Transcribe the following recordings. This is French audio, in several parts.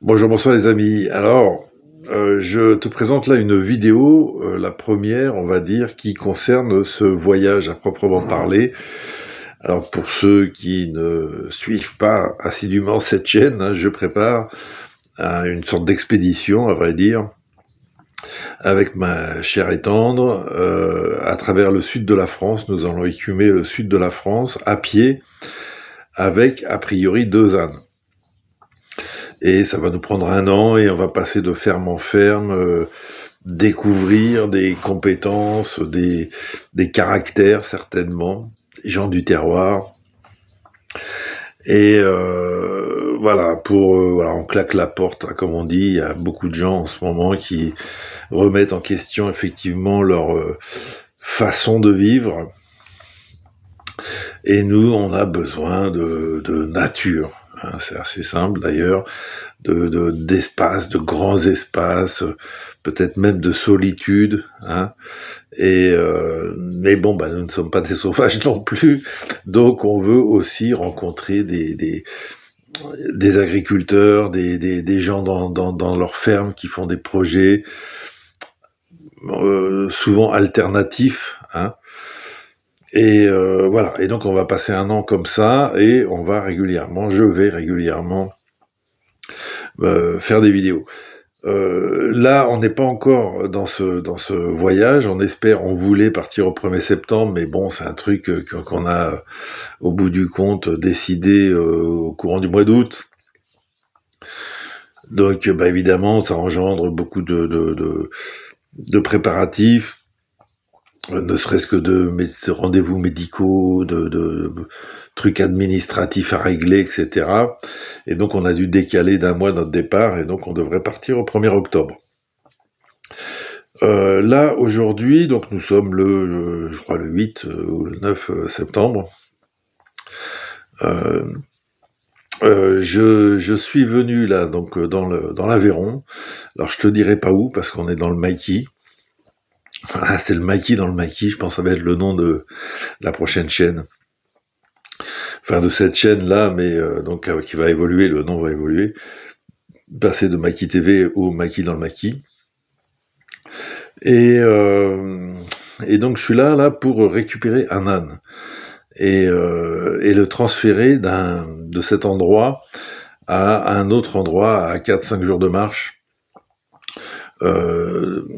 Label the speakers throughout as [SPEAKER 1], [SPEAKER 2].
[SPEAKER 1] Bonjour, bonsoir les amis. Alors, je te présente là une vidéo, la première, on va dire, qui concerne ce voyage à proprement parler. Alors, pour ceux qui ne suivent pas assidûment cette chaîne, hein, je prépare une sorte d'expédition, à vrai dire, avec ma chère et tendre, à travers le sud de la France. Nous allons écumer le sud de la France à pied, avec a priori 2 ânes. Et ça va nous prendre 1 an et on va passer de ferme en ferme, découvrir des compétences, des caractères certainement, des gens du terroir. Et voilà, voilà, on claque la porte, hein, comme on dit. Il y a beaucoup de gens en ce moment qui remettent en question effectivement leur façon de vivre. Et nous, on a besoin de nature. Hein, c'est assez simple d'ailleurs, d'espace, de grands espaces, peut-être même de solitude. Hein. Mais bon, nous ne sommes pas des sauvages non plus, donc on veut aussi rencontrer des agriculteurs, des gens dans leurs fermes qui font des projets souvent alternatifs. Hein. Et voilà, et donc on va passer 1 an comme ça, et je vais régulièrement faire des vidéos. Là, on n'est pas encore dans ce voyage. On voulait partir au 1er septembre, mais bon, c'est un truc qu'on a, au bout du compte, décidé au courant du mois d'août. Donc, évidemment, ça engendre beaucoup de préparatifs, ne serait-ce que de rendez-vous médicaux, de trucs administratifs à régler, etc. Et donc on a dû décaler d'1 mois notre départ, et donc on devrait partir au 1er octobre. Là, aujourd'hui, donc nous sommes je crois le 8 ou le 9 septembre. Je suis venu là, donc dans l'Aveyron. Alors je te dirai pas où, parce qu'on est dans le maquis. Ah, c'est le maquis dans le maquis, je pense que ça va être le nom de la prochaine chaîne. Enfin, de cette chaîne-là, mais qui va évoluer, le nom va évoluer. Passer de Maquis TV au maquis dans le maquis. Et donc je suis là pour récupérer un âne. Et le transférer de cet endroit à un autre endroit à 4-5 jours de marche,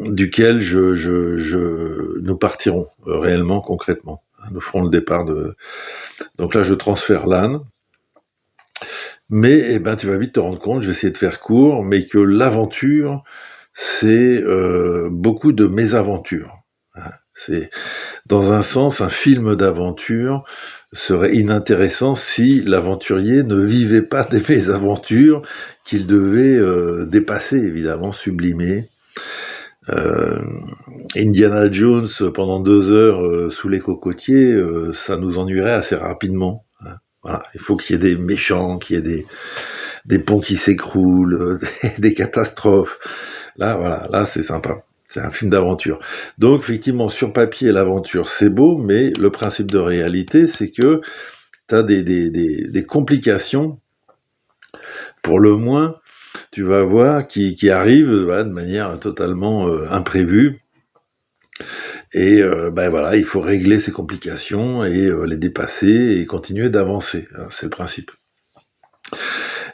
[SPEAKER 1] duquel nous partirons réellement, concrètement. Nous ferons le départ Donc là, je transfère l'âne, mais tu vas vite te rendre compte, je vais essayer de faire court, mais que l'aventure, c'est beaucoup de mésaventures. C'est, dans un sens, un film d'aventure serait inintéressant si l'aventurier ne vivait pas des mésaventures qu'il devait dépasser, évidemment, sublimer. Indiana Jones pendant 2 heures sous les cocotiers, ça nous ennuierait assez rapidement. Voilà. Il faut qu'il y ait des méchants, qu'il y ait des ponts qui s'écroulent, des catastrophes. Là, voilà, là c'est sympa. C'est un film d'aventure. Donc, effectivement, sur papier, l'aventure, c'est beau, mais le principe de réalité, c'est que tu as des complications, pour le moins, tu vas voir, qui arrivent de manière totalement imprévue. Et voilà, il faut régler ces complications et les dépasser et continuer d'avancer. C'est le principe.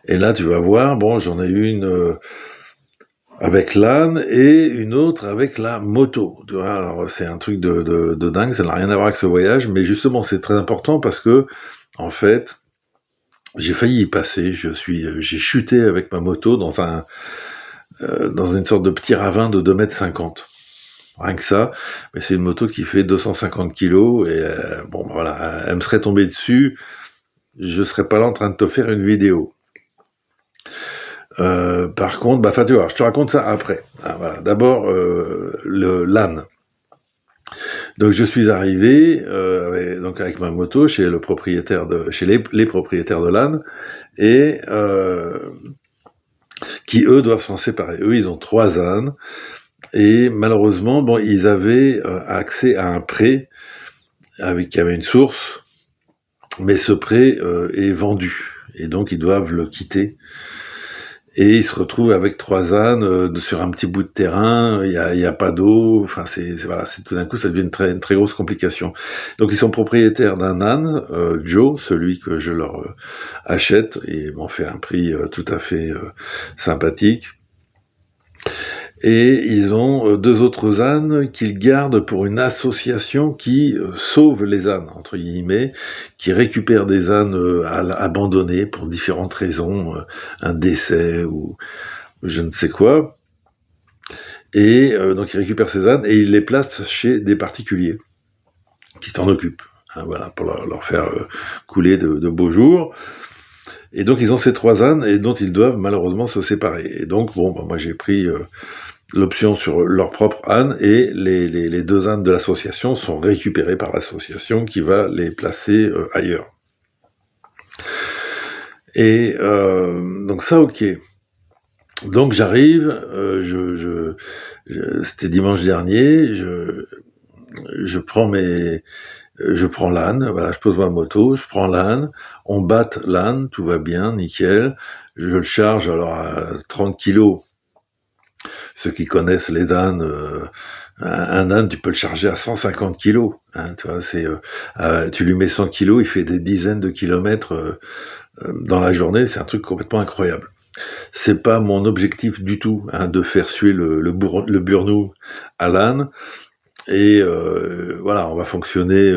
[SPEAKER 1] Et là, tu vas voir, bon, j'en ai une avec l'âne et une autre avec la moto. Tu vois, alors c'est un truc de dingue, ça n'a rien à voir avec ce voyage, mais justement c'est très important parce que, en fait, j'ai failli y passer. J'ai chuté avec ma moto dans une sorte de petit ravin de 2,50 m. Rien que ça, mais c'est une moto qui fait 250 kg, et bon voilà, elle me serait tombée dessus, je serais pas là en train de te faire une vidéo. Par contre, tu vois, je te raconte ça après. Voilà. D'abord, l'âne. Donc je suis arrivé avec ma moto chez les propriétaires de l'âne, et qui eux doivent s'en séparer. Eux, ils ont 3 ânes, et malheureusement, bon, ils avaient accès à un pré qui avait une source, mais ce pré est vendu, et donc ils doivent le quitter. Et il se retrouve avec 3 ânes sur un petit bout de terrain, il y a pas d'eau, enfin voilà, tout d'un coup ça devient une très grosse complication. Donc ils sont propriétaires d'un âne, Joe, celui que je leur achète, et ils m'ont fait un prix tout à fait sympathique. Et ils ont 2 autres ânes qu'ils gardent pour une association qui sauve les ânes, entre guillemets, qui récupère des ânes abandonnés pour différentes raisons, un décès ou je ne sais quoi. Et donc ils récupèrent ces ânes et ils les placent chez des particuliers qui s'en occupent, hein, voilà, pour leur faire couler de beaux jours. Et donc ils ont ces 3 ânes et dont ils doivent malheureusement se séparer. Et donc bon, moi j'ai pris l'option sur leur propre âne, et les 2 ânes de l'association sont récupérés par l'association qui va les placer ailleurs. Et donc ça, ok. Donc j'arrive, c'était dimanche dernier, je prends l'âne, voilà, je pose ma moto, je prends l'âne, on batte l'âne, tout va bien, nickel, je le charge alors à 30 kilos. Ceux qui connaissent les ânes, un âne, tu peux le charger à 150 kilos. Hein, tu vois, tu lui mets 100 kilos, il fait des dizaines de kilomètres dans la journée. C'est un truc complètement incroyable. C'est pas mon objectif du tout, hein, de faire suer le burnou à l'âne. Et voilà, on va fonctionner.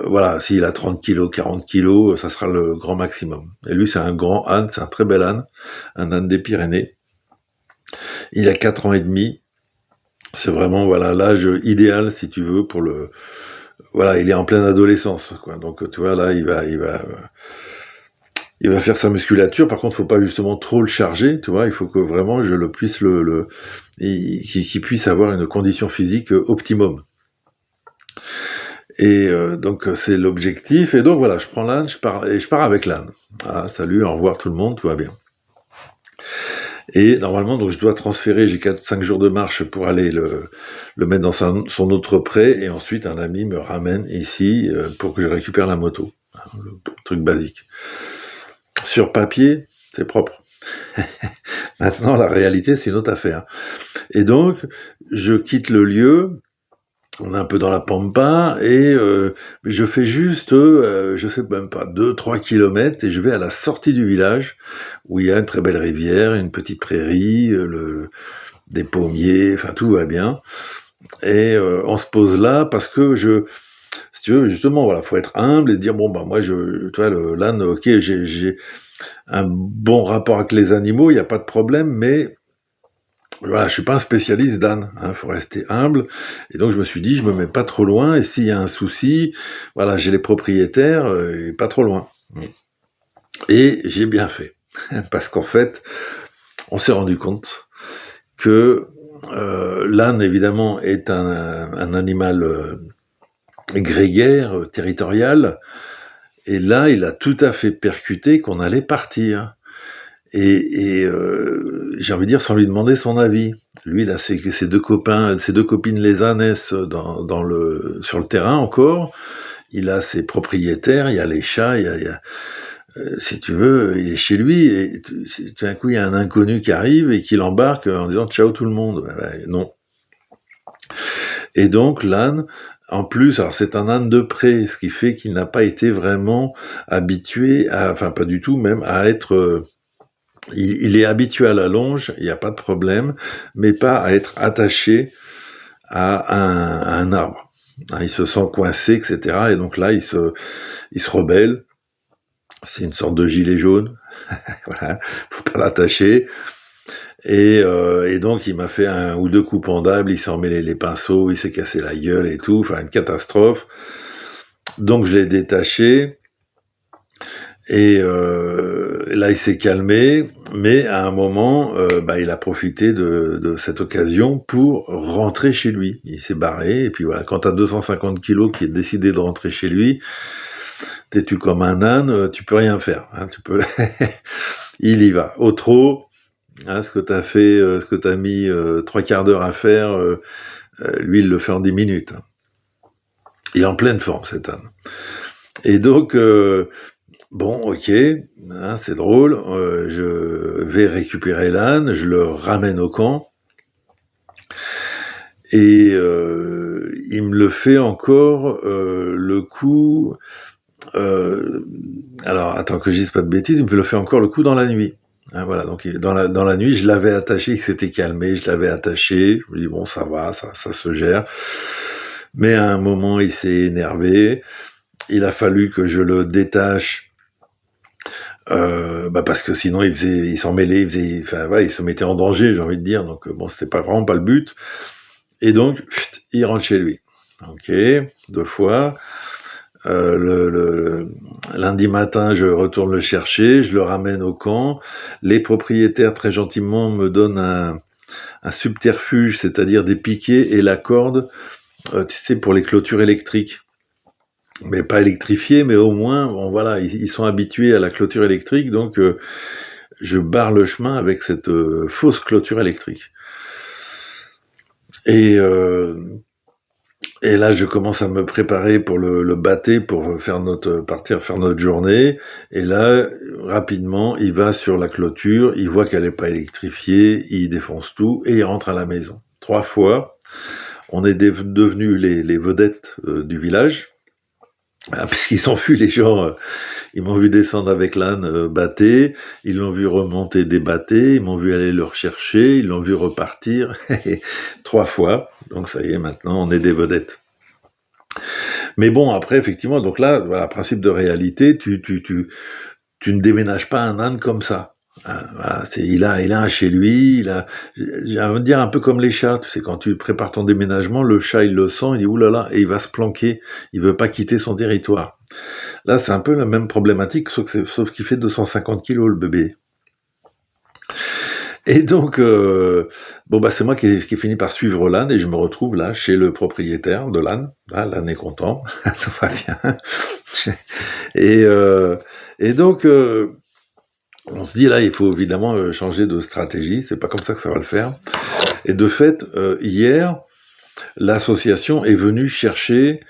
[SPEAKER 1] Voilà, s'il a 30 kilos, 40 kilos, ça sera le grand maximum. Et lui, c'est un grand âne, c'est un très bel âne, un âne des Pyrénées. Il a 4 ans et demi. C'est vraiment, voilà, l'âge idéal, si tu veux, pour le... Voilà, il est en pleine adolescence, quoi. Donc, tu vois, là, il va faire sa musculature. Par contre, faut pas justement trop le charger, tu vois. Il faut que vraiment je le puisse qu'il puisse avoir une condition physique optimum. Et donc, c'est l'objectif. Et donc, voilà, je prends l'âne, je pars avec l'âne. Ah, salut, au revoir tout le monde, tout va bien. Et normalement, donc je dois transférer, j'ai 4-5 jours de marche pour aller le mettre dans son autre pré, et ensuite un ami me ramène ici pour que je récupère la moto. Le truc basique. Sur papier, c'est propre. Maintenant, la réalité, c'est une autre affaire. Et donc, je quitte le lieu, on est un peu dans la pampa, et je fais juste, je sais même pas, 2-3 kilomètres, et je vais à la sortie du village, où il y a une très belle rivière, une petite prairie, des pommiers, enfin tout va bien. Et on se pose là parce que si tu veux, justement, voilà, faut être humble et dire bon bah moi tu vois, l'âne, ok, j'ai un bon rapport avec les animaux, il n'y a pas de problème, mais voilà, je suis pas un spécialiste d'âne, hein, faut rester humble. Et donc je me suis dit, je me mets pas trop loin, et s'il y a un souci, voilà, j'ai les propriétaires, et pas trop loin. Et j'ai bien fait, parce qu'en fait, on s'est rendu compte que l'âne, évidemment, est un animal grégaire, territorial, et là, il a tout à fait percuté qu'on allait partir. Et j'ai envie de dire, sans lui demander son avis. Lui, il a ses 2 copains, ses 2 copines les ânesses sur le terrain encore. Il a ses propriétaires, il y a les chats, si tu veux, il est chez lui, et tout d'un coup, il y a un inconnu qui arrive et qui l'embarque en disant « ciao tout le monde ». Non. Et donc, l'âne, en plus, alors c'est un âne de pré, ce qui fait qu'il n'a pas été vraiment habitué, enfin pas du tout même, à être... il est habitué à la longe, il n'y a pas de problème, mais pas à être attaché à un arbre. Il se sent coincé, etc. Et donc là, il se rebelle. C'est une sorte de gilet jaune. Voilà, faut pas l'attacher. Et donc il m'a fait 1 ou 2 coups pendables, il s'en mêlait les pinceaux, il s'est cassé la gueule et tout, enfin une catastrophe. Donc je l'ai détaché, et là il s'est calmé, mais à un moment, il a profité de cette occasion pour rentrer chez lui. Il s'est barré, et puis voilà, quand t'as 250 kilos qui est décidé de rentrer chez lui, têtu comme un âne, tu peux rien faire. Hein, il y va, au trot. Hein, ce que t'as fait, ce que t'as mis 3 quarts d'heure à faire, lui il le fait en 10 minutes. Il est en pleine forme, cet âne. Et donc Bon, ok, hein, c'est drôle, je vais récupérer l'âne, je le ramène au camp, et il me le fait encore le coup... alors, attends que je dise pas de bêtises, il me le fait encore le coup dans la nuit. Hein, voilà, donc dans la nuit, je l'avais attaché, il s'était calmé, je l'avais attaché, je me dis bon, ça va, ça se gère. Mais à un moment, il s'est énervé, il a fallu que je le détache, parce que sinon il s'en mêlait, enfin voilà, il se mettait en danger, j'ai envie de dire, donc bon, c'était vraiment pas le but. Et donc, il rentre chez lui. Ok, 2 fois. Lundi matin, je retourne le chercher, je le ramène au camp. Les propriétaires, très gentiment, me donnent un subterfuge, c'est-à-dire des piquets et la corde, tu sais, pour les clôtures électriques. Mais pas électrifiées, mais au moins, bon, voilà, ils sont habitués à la clôture électrique, donc je barre le chemin avec cette fausse clôture électrique. Et là, je commence à me préparer pour le bâter, pour partir faire notre journée. Et là, rapidement, il va sur la clôture, il voit qu'elle n'est pas électrifiée, il défonce tout et il rentre à la maison. 3 fois, on est devenus les vedettes du village. Puisqu'ils sont fui, les gens, ils m'ont vu descendre avec l'âne batté, ils l'ont vu remonter débatté, ils m'ont vu aller le rechercher, ils l'ont vu repartir, 3 fois, donc ça y est, maintenant on est des vedettes. Mais bon, après, effectivement, donc là, voilà, principe de réalité, tu ne déménages pas un âne comme ça. Voilà, il a un chez lui, j'ai envie de dire un peu comme les chats, tu sais, quand tu prépares ton déménagement, le chat il le sent, il dit oulala, et il va se planquer, il veut pas quitter son territoire. Là, c'est un peu la même problématique, sauf qu'il fait 250 kilos le bébé. Et donc, c'est moi qui ai fini par suivre l'âne, et je me retrouve là, chez le propriétaire de l'âne. Ah, l'âne est content, tout va bien. Et donc, on se dit là, il faut évidemment changer de stratégie, c'est pas comme ça que ça va le faire. Et de fait, hier, l'association est venue chercher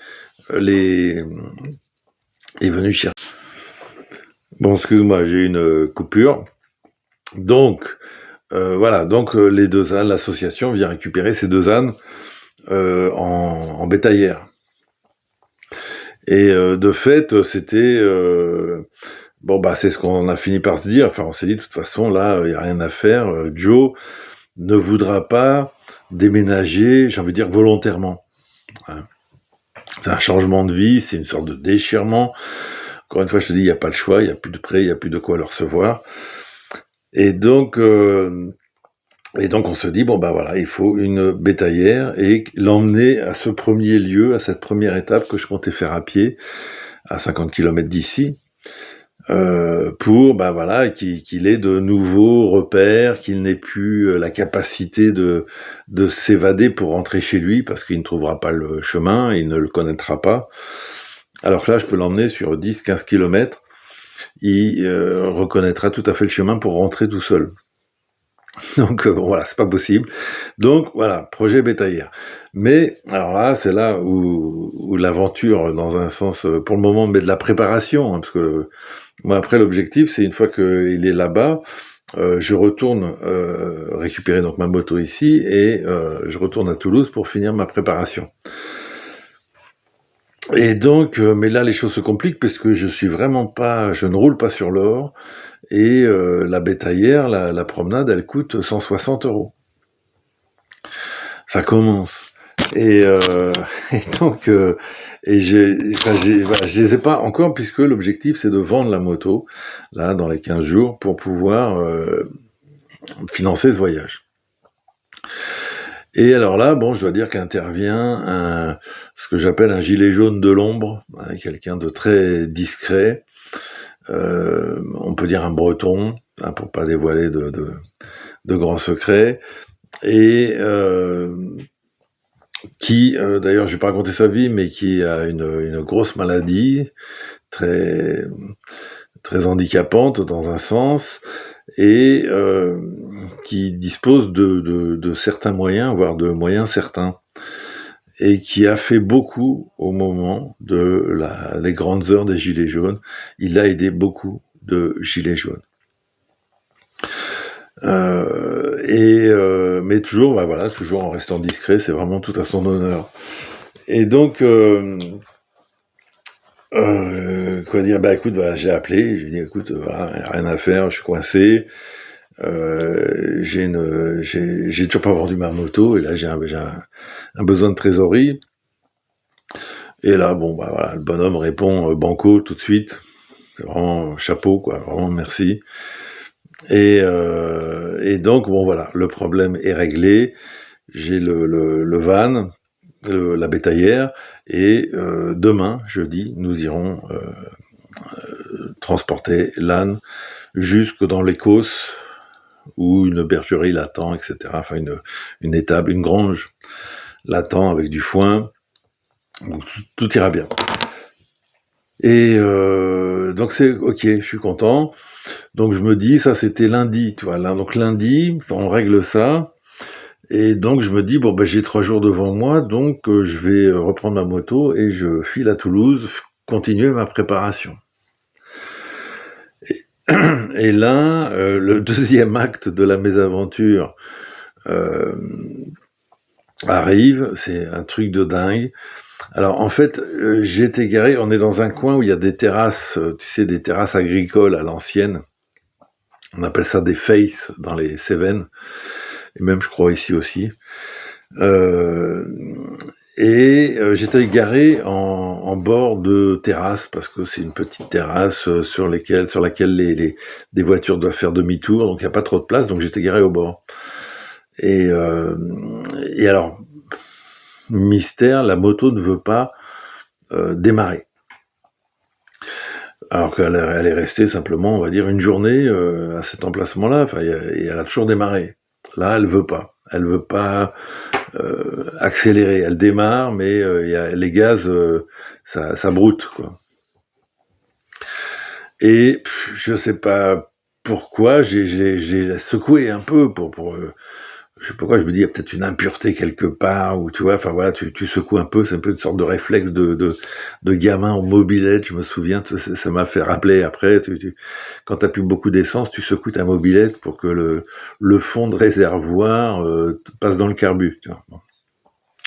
[SPEAKER 1] Bon, excuse-moi, j'ai une coupure. Donc, voilà, donc les 2 ânes, l'association vient récupérer ces 2 ânes en bétaillère. Et de fait, c'était... c'est ce qu'on a fini par se dire. Enfin, on s'est dit, de toute façon, là, il n'y a rien à faire. Joe ne voudra pas déménager, j'ai envie de dire, volontairement. Hein. C'est un changement de vie, c'est une sorte de déchirement. Encore une fois, je te dis, il n'y a pas le choix, il n'y a plus de prêt, il n'y a plus de quoi le recevoir. Et donc, on se dit, il faut une bétaillère et l'emmener à ce premier lieu, à cette première étape que je comptais faire à pied, à 50 km d'ici. Pour qu'il ait de nouveaux repères, qu'il n'ait plus la capacité de s'évader pour rentrer chez lui, parce qu'il ne trouvera pas le chemin, il ne le connaîtra pas. Alors que là, je peux l'emmener sur 10-15 km, il reconnaîtra tout à fait le chemin pour rentrer tout seul. Donc voilà, c'est pas possible. Donc voilà, projet bétaillère. Mais alors là, c'est là où l'aventure, dans un sens, pour le moment, met de la préparation, hein, parce que moi, après, l'objectif, c'est une fois qu'il est là-bas, je retourne récupérer donc ma moto ici et je retourne à Toulouse pour finir ma préparation. Et donc, mais là, les choses se compliquent parce que je ne roule pas sur l'or et la bétaillère, la promenade, elle coûte 160 €. Ça commence. Et donc, je les ai pas encore, puisque l'objectif c'est de vendre la moto là dans les 15 jours pour pouvoir financer ce voyage. Et alors là, je dois dire qu'intervient ce que j'appelle un gilet jaune de l'ombre, hein, quelqu'un de très discret, on peut dire un breton, hein, pour pas dévoiler de grands secrets, et qui, d'ailleurs, je vais pas raconter sa vie, mais qui a une grosse maladie, très, très handicapante dans un sens, et qui dispose de certains moyens, voire de moyens certains. et qui a fait beaucoup au moment les grandes heures des Gilets jaunes. Il a aidé beaucoup de Gilets jaunes. Mais toujours, toujours en restant discret, c'est vraiment tout à son honneur. Et donc, quoi dire, écoute, j'ai appelé, j'ai dit, écoute, rien à faire, je suis coincé, j'ai toujours pas vendu ma moto, et là j'ai un besoin de trésorerie. Et là, le bonhomme répond banco tout de suite. C'est vraiment chapeau, quoi, vraiment merci. Et donc, le problème est réglé. J'ai le van, la bétaillère, et demain, jeudi, nous irons transporter l'âne jusque dans l'Écosse, où une bergerie l'attend, etc. Enfin, une étable, une grange l'attend avec du foin. Tout ira bien. Et donc c'est ok, je suis content. Donc je me dis, ça c'était lundi, tu vois. Donc lundi, on règle ça. Et donc je me dis, j'ai 3 jours devant moi, donc je vais reprendre ma moto et je file à Toulouse, continuer ma préparation. Et là, le deuxième acte de la mésaventure arrive, c'est un truc de dingue. Alors en fait, j'étais garé, on est dans un coin où il y a des terrasses, tu sais, des terrasses agricoles à l'ancienne. On appelle ça des faces dans les Cévennes, et même je crois ici aussi. J'étais garé en bord de terrasse, parce que c'est une petite terrasse sur laquelle des voitures doivent faire demi-tour, donc il n'y a pas trop de place, donc j'étais garé au bord. Et alors, mystère, la moto ne veut pas démarrer. Alors qu'elle est restée simplement, on va dire, une journée à cet emplacement-là, et elle a toujours démarré. Là, elle veut pas accélérer. Elle démarre, mais y a les gaz, ça broute, quoi. Et je sais pas pourquoi, j'ai secoué un peu pour je sais pas pourquoi, je me dis, il y a peut-être une impureté quelque part, ou tu vois, tu secoues un peu, c'est un peu une sorte de réflexe de gamin en mobilette, je me souviens, ça m'a fait rappeler après, quand t'as plus beaucoup d'essence, tu secoues ta mobilette pour que le fond de réservoir passe dans le carbu, tu vois. Bon.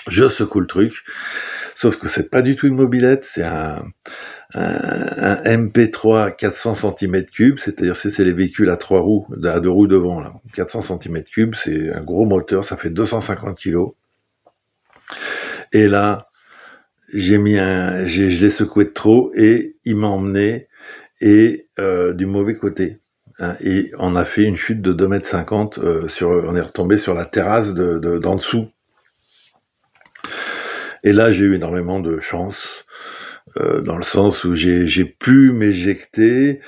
[SPEAKER 1] Je secoue le truc, sauf que c'est pas du tout une mobilette, c'est un MP3 400 cm3, c'est-à-dire c'est les véhicules à 3 roues, à 2 roues devant, là. 400 cm3, c'est un gros moteur, ça fait 250 kg. Et là, je l'ai secoué de trop, et il m'a emmené, et du mauvais côté. Hein, et on a fait une chute de 2,50 m, on est retombé sur la terrasse d'en dessous. Et là, j'ai eu énormément de chance, dans le sens où j'ai pu m'éjecter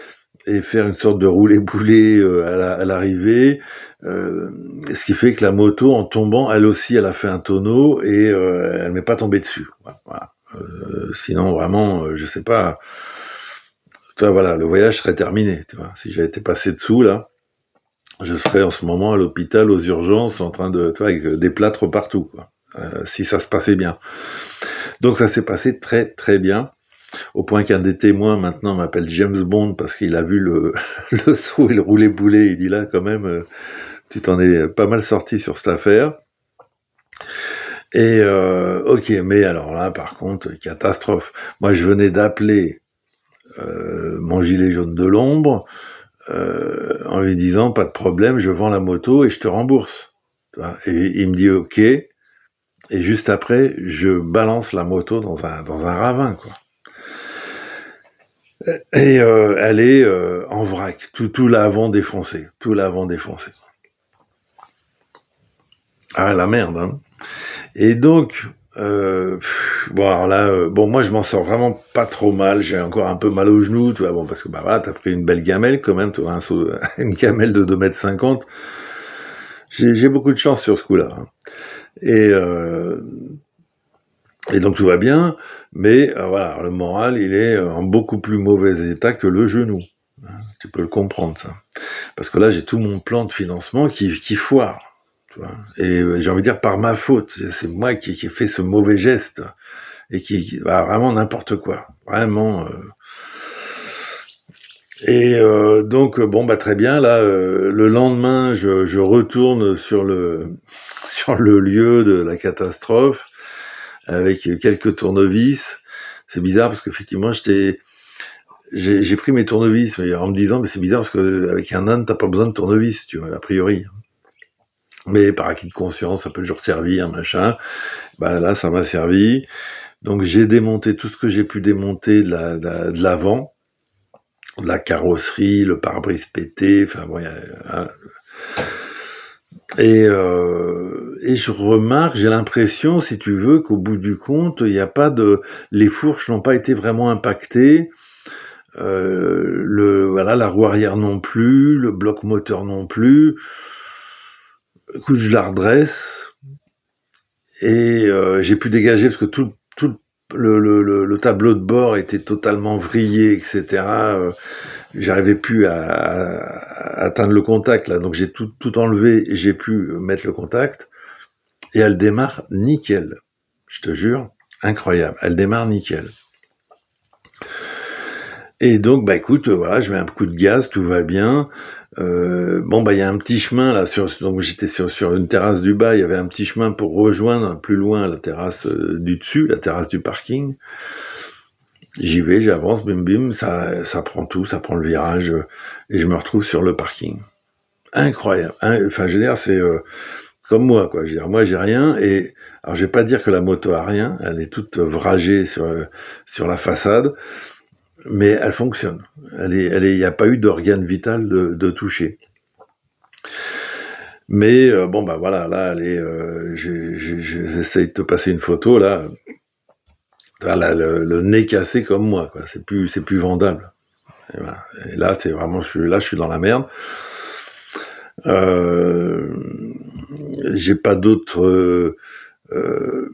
[SPEAKER 1] et faire une sorte de roulé-boulé à l'arrivée, ce qui fait que la moto, en tombant, elle aussi, elle a fait un tonneau, et elle m'est pas tombée dessus. Voilà. Sinon, vraiment, je sais pas, tu vois, le voyage serait terminé, tu vois. Si j'avais été passé dessous, là, je serais en ce moment à l'hôpital, aux urgences, en train de, tu vois, avec des plâtres partout, quoi. Si ça se passait bien. Donc ça s'est passé très très bien, au point qu'un des témoins maintenant m'appelle James Bond, parce qu'il a vu le saut et le roulé-boulé. Il dit là, quand même, tu t'en es pas mal sorti sur cette affaire. Et ok, mais alors là, par contre, catastrophe. Moi, je venais d'appeler mon gilet jaune de l'ombre, en lui disant, pas de problème, je vends la moto et je te rembourse. Et il me dit ok, et juste après, je balance la moto dans un ravin, quoi. Et elle est en vrac, tout l'avant défoncé, Ah, la merde, hein. Et donc, alors là, moi je m'en sors vraiment pas trop mal, j'ai encore un peu mal au genou, tu vois, parce que t'as pris une belle gamelle quand même, tu vois, une gamelle de 2,50 m. J'ai beaucoup de chance sur ce coup-là. Hein. Et donc tout va bien, mais le moral, il est en beaucoup plus mauvais état que le genou. Tu peux le comprendre, ça. Parce que là, j'ai tout mon plan de financement qui foire. tu vois. Et j'ai envie de dire par ma faute, c'est moi qui ai fait ce mauvais geste et qui vraiment n'importe quoi, vraiment. Et donc bon bah très bien là, le lendemain je retourne sur le sur le lieu de la catastrophe avec quelques tournevis. C'est bizarre parce qu'effectivement j'ai pris mes tournevis, mais en me disant mais c'est bizarre parce que avec un âne t'as pas besoin de tournevis, tu vois, a priori. Mais par acquis de conscience, ça peut toujours servir, machin. Bah là, ça m'a servi. Donc j'ai démonté tout ce que j'ai pu démonter de l'avant, de la carrosserie, le pare-brise pété, enfin bon, hein. Et je remarque, j'ai l'impression, si tu veux, qu'au bout du compte, il n'y a pas de, les fourches n'ont pas été vraiment impactées. Voilà, la roue arrière non plus, le bloc moteur non plus. Écoute, je la redresse et j'ai pu dégager parce que tout le tableau de bord était totalement vrillé, etc. J'arrivais plus à atteindre le contact là, donc j'ai tout enlevé et j'ai pu mettre le contact et elle démarre nickel. Je te jure, incroyable. Elle démarre nickel. Et donc bah écoute, voilà, je mets un coup de gaz, tout va bien. Bon bah il y a un petit chemin là donc j'étais sur une terrasse du bas, il y avait un petit chemin pour rejoindre plus loin la terrasse du dessus, la terrasse du parking. J'y vais, j'avance, bim bim, ça prend tout, ça prend le virage et je me retrouve sur le parking. Incroyable. Enfin je veux dire c'est comme moi quoi. Je veux dire moi j'ai rien et alors je vais pas dire que la moto a rien, elle est toute vragée sur la façade. Mais elle fonctionne. Il n'y a pas eu d'organe vital de toucher. Mais bon bah voilà, là, j'essaye de te passer une photo là. Là, le nez cassé comme moi, quoi. C'est plus vendable. Et, voilà. Et là, c'est vraiment, je suis dans la merde. J'ai pas d'autre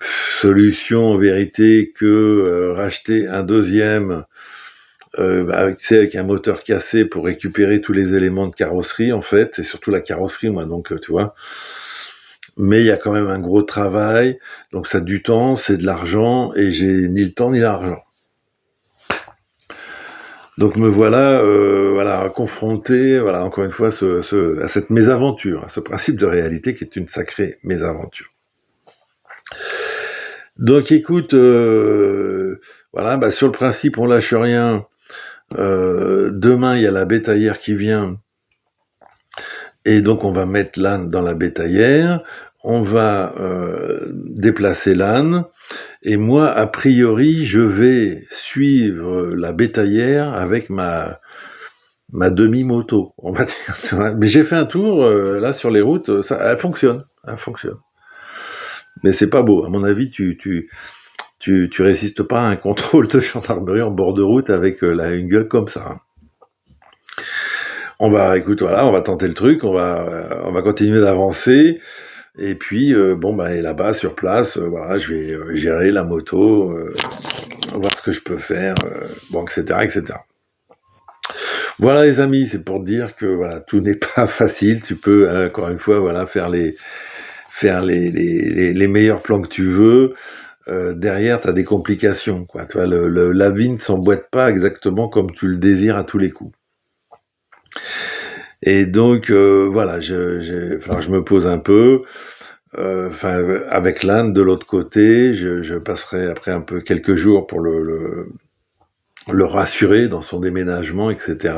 [SPEAKER 1] solution en vérité que racheter un deuxième. Avec un moteur cassé pour récupérer tous les éléments de carrosserie en fait, et surtout la carrosserie moi donc tu vois. Mais il y a quand même un gros travail, donc ça a du temps, c'est de l'argent et j'ai ni le temps ni l'argent. Donc me voilà, voilà confronté, voilà encore une fois à cette mésaventure, à ce principe de réalité qui est une sacrée mésaventure. Donc écoute, voilà, bah, sur le principe on lâche rien. Demain, il y a la bétaillère qui vient. Et donc, on va mettre l'âne dans la bétaillère. On va déplacer l'âne. Et moi, a priori, je vais suivre la bétaillère avec ma demi-moto, on va dire. Mais j'ai fait un tour, là, sur les routes. Elle fonctionne. Elle fonctionne. Mais c'est pas beau. À mon avis, tu résistes pas à un contrôle de gendarmerie en bord de route avec une gueule comme ça. On va tenter le truc, on va continuer d'avancer, et puis bon bah et là-bas sur place, voilà, je vais gérer la moto, voir ce que je peux faire, bon etc etc. Voilà les amis, c'est pour dire que voilà tout n'est pas facile. Tu peux encore une fois voilà faire les meilleurs plans que tu veux. Derrière, tu as des complications, quoi. Tu vois, la vie ne s'emboîte pas exactement comme tu le désires à tous les coups. Et donc voilà, je me pose un peu. Avec l'Inde de l'autre côté, je passerai après un peu quelques jours pour le rassurer dans son déménagement, etc.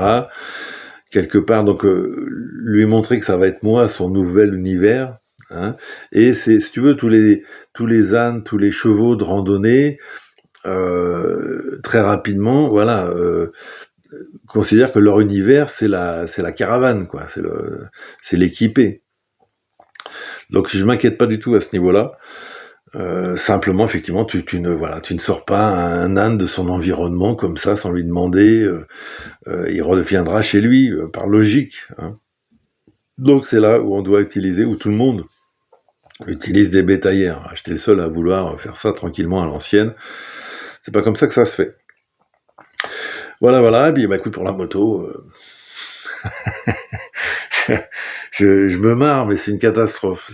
[SPEAKER 1] Quelque part, donc lui montrer que ça va être moi, son nouvel univers. Hein, et c'est, si tu veux, tous les ânes, tous les chevaux de randonnée, très rapidement, voilà, considèrent que leur univers c'est la caravane, quoi, c'est l'équipé. Donc je m'inquiète pas du tout à ce niveau-là. Simplement, effectivement, tu ne sors pas un âne de son environnement comme ça sans lui demander. Il reviendra chez lui par logique. Hein. Donc c'est là où on doit utiliser, où tout le monde utilise des bétaillères. J'étais le seul à vouloir faire ça tranquillement à l'ancienne. C'est pas comme ça que ça se fait. Voilà. Et puis, bah, écoute, pour la moto, Je me marre, mais c'est une catastrophe.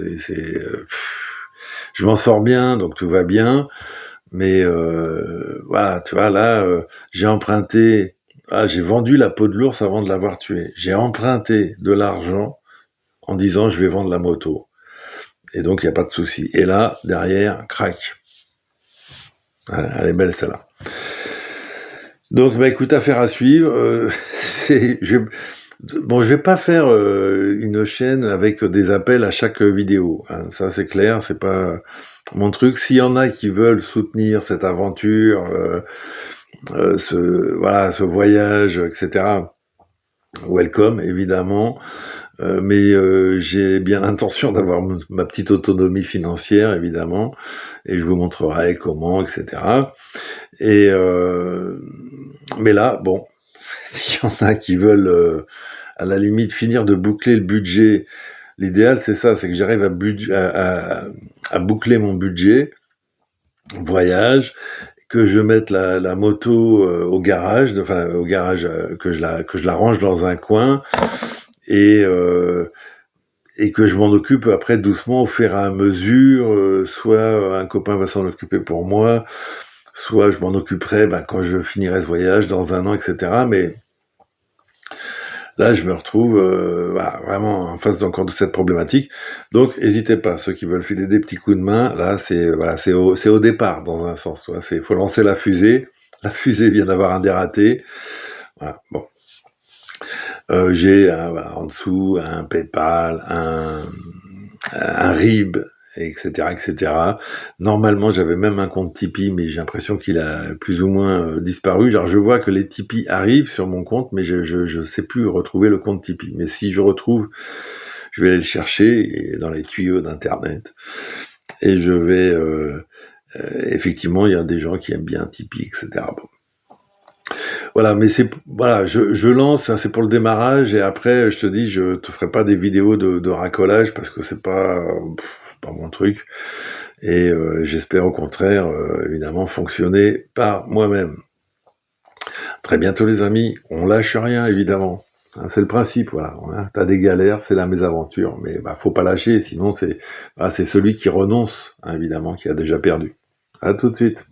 [SPEAKER 1] Je m'en sors bien, donc tout va bien. Mais voilà, tu vois, là, j'ai emprunté... j'ai vendu la peau de l'ours avant de l'avoir tué. J'ai emprunté de l'argent en disant je vais vendre la moto. Et donc, il n'y a pas de souci. Et là, derrière, crac. Elle est belle, celle-là. Donc, bah, écoute, affaire à suivre. Bon, je vais pas faire une chaîne avec des appels à chaque vidéo. Hein. Ça, c'est clair, c'est pas mon truc. S'il y en a qui veulent soutenir cette aventure, ce voyage, etc., welcome, évidemment. Mais j'ai bien l'intention d'avoir ma petite autonomie financière, évidemment, et je vous montrerai comment, etc. Et mais là, bon, s'il y en a qui veulent, à la limite, finir de boucler le budget, l'idéal, c'est ça, c'est que j'arrive à boucler mon budget, voyage, que je mette la moto au garage, que je la range dans un coin, et que je m'en occupe après doucement au fur et à mesure, soit un copain va s'en occuper pour moi, soit je m'en occuperai quand je finirai ce voyage dans 1 an, etc. Mais là, je me retrouve vraiment en face encore de cette problématique. Donc, n'hésitez pas, ceux qui veulent filer des petits coups de main, là, c'est au départ, dans un sens. Il faut lancer la fusée. La fusée vient d'avoir un dératé. Voilà, bon. J'ai en dessous un PayPal, un RIB, etc., etc. Normalement, j'avais même un compte Tipeee, mais j'ai l'impression qu'il a plus ou moins disparu. Genre, je vois que les Tipeee arrivent sur mon compte, mais je sais plus retrouver le compte Tipeee. Mais si je retrouve, je vais aller le chercher dans les tuyaux d'Internet. Et je vais... effectivement, il y a des gens qui aiment bien Tipeee, etc. Bon. Voilà, mais je lance, hein, c'est pour le démarrage, et après, je te dis, je te ferai pas des vidéos de racolage parce que c'est pas mon truc. Et j'espère au contraire, évidemment, fonctionner par moi-même. Très bientôt, les amis. On lâche rien, évidemment. Hein, c'est le principe, voilà. Hein, t'as des galères, c'est la mésaventure, mais faut pas lâcher, sinon c'est celui qui renonce, hein, évidemment, qui a déjà perdu. À tout de suite.